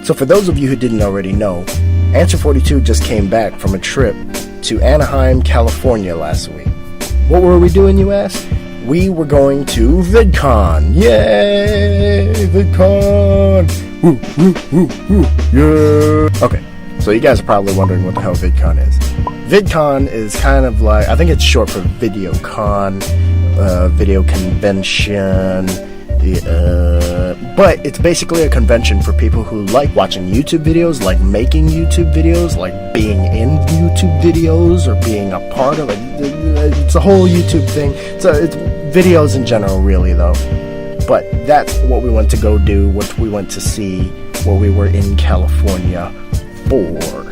So for those of you who didn't already know, Answer 42 just came back from a trip to Anaheim, California last week. What were we doing, you ask? We were going to VidCon. Yay! VidCon! Woo, woo, woo, woo, yeah! Okay, so you guys are probably wondering what the hell VidCon is. VidCon is kind of like, I think it's short for VideoCon, video convention, but it's basically a convention for people who like watching YouTube videos, like making YouTube videos, like being in YouTube videos, or being a part of it. It's a whole YouTube thing. So it's videos in general, really, though. But that's what we went to go do, what we went to see, what we were in California for.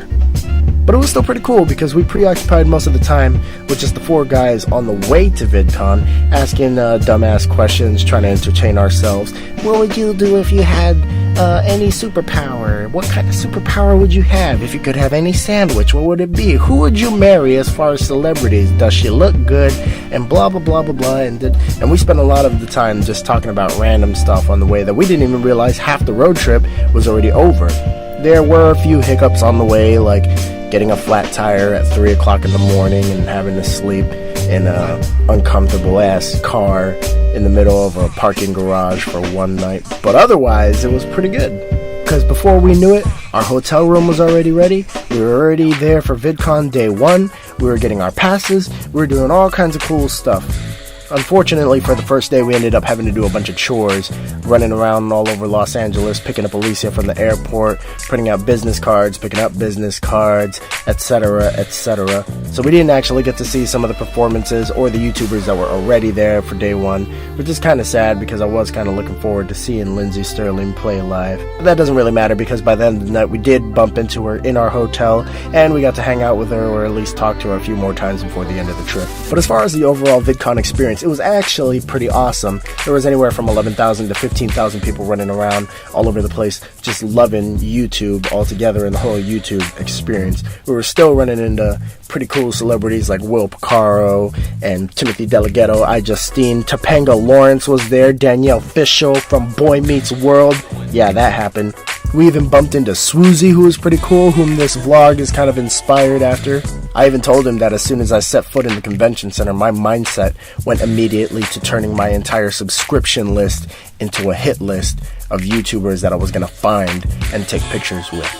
But it was still pretty cool because we preoccupied most of the time with just the four guys on the way to VidCon, asking dumbass questions, trying to entertain ourselves. What would you do if you had any superpower? What kind of superpower would you have? If you could have any sandwich, what would it be? Who would you marry as far as celebrities? Does she look good? And blah, blah, blah, blah, blah. And we spent a lot of the time just talking about random stuff on the way that we didn't even realize half the road trip was already over. There were a few hiccups on the way, like getting a flat tire at 3 o'clock in the morning and having to sleep in a uncomfortable ass car in the middle of a parking garage for one night. But otherwise, it was pretty good. Because before we knew it, our hotel room was already ready. We were already there for VidCon day one. We were getting our passes. We were doing all kinds of cool stuff. Unfortunately, for the first day, we ended up having to do a bunch of chores, running around all over Los Angeles, picking up Alicia from the airport, printing out business cards, picking up business cards, etc., etc. So we didn't actually get to see some of the performances or the YouTubers that were already there for day one, which is kind of sad because I was kind of looking forward to seeing Lindsay Sterling play live. But that doesn't really matter because by the end of the night, we did bump into her in our hotel, and we got to hang out with her or at least talk to her a few more times before the end of the trip. But as far as the overall VidCon experience, it was actually pretty awesome. There was anywhere from 11,000 to 15,000 people running around all over the place, just loving YouTube altogether and the whole YouTube experience. We were still running into pretty cool celebrities like Will Picaro and Timothy Delgado, iJustine, Topanga Lawrence was there, Danielle Fishel from Boy Meets World. Yeah, that happened. We even bumped into Swoozy, who was pretty cool, whom this vlog is kind of inspired after. I even told him that as soon as I set foot in the convention center, my mindset went immediately to turning my entire subscription list into a hit list of YouTubers that I was going to find and take pictures with.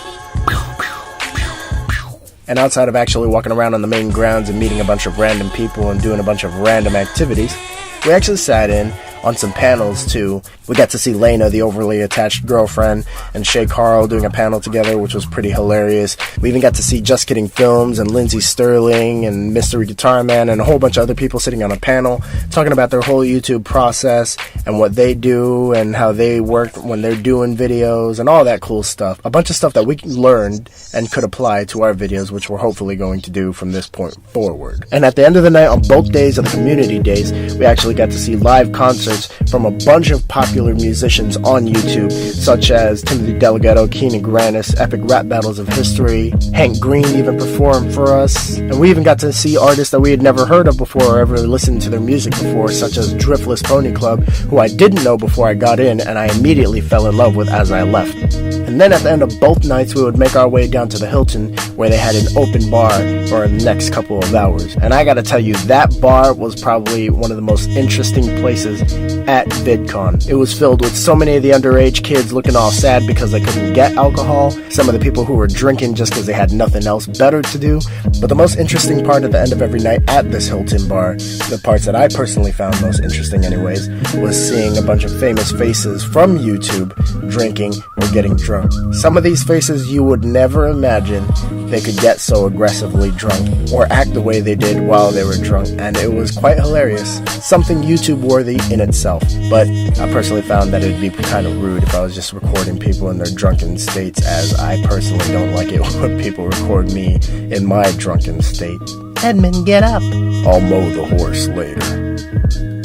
And outside of actually walking around on the main grounds and meeting a bunch of random people and doing a bunch of random activities, we actually sat in on some panels too. We got to see Lena, the overly attached girlfriend, and Shay Carl doing a panel together, which was pretty hilarious. We even got to see Just Kidding Films and Lindsay Sterling and Mystery Guitar Man and a whole bunch of other people sitting on a panel talking about their whole YouTube process and what they do and how they work when they're doing videos and all that cool stuff. A bunch of stuff that we learned and could apply to our videos, which we're hopefully going to do from this point forward. And at the end of the night, on both days of the community days, we actually got to see live concerts from a bunch of popular musicians on YouTube, such as Timothy Delgado, Keenan Grannis, Epic Rap Battles of History. Hank Green even performed for us. And we even got to see artists that we had never heard of before or ever listened to their music before, such as Driftless Pony Club, who I didn't know before I got in and I immediately fell in love with as I left. And then at the end of both nights, we would make our way down to the Hilton, where they had an open bar for the next couple of hours. And I gotta tell you, that bar was probably one of the most interesting places at VidCon. It was filled with so many of the underage kids looking all sad because they couldn't get alcohol, some of the people who were drinking just because they had nothing else better to do. But the most interesting part at the end of every night at this Hilton bar, the parts that I personally found most interesting anyways, was seeing a bunch of famous faces from YouTube drinking or getting drunk. Some of these faces you would never imagine they could get so aggressively drunk or act the way they did while they were drunk, and it was quite hilarious. Something YouTube worthy in itself, but I personally found that it'd be kind of rude if I was just recording people in their drunken states, as I personally don't like it when people record me in my drunken state. Edmund, get up. I'll mow the horse later.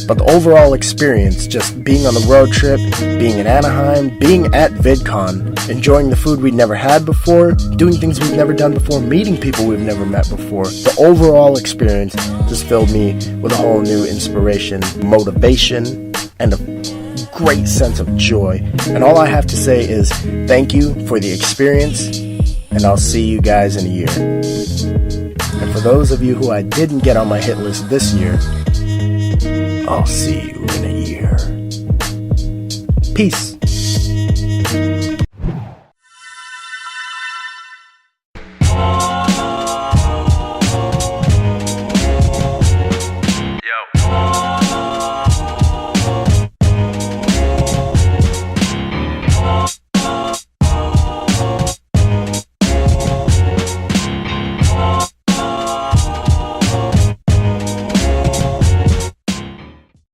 But the overall experience, just being on the road trip, being in Anaheim, being at VidCon, enjoying the food we'd never had before, doing things we've never done before, meeting people we've never met before, the overall experience just filled me with a whole new inspiration, motivation, and a great sense of joy. And all I have to say is thank you for the experience, and I'll see you guys in a year. And for those of you who I didn't get on my hit list this year, I'll see you in a year. Peace.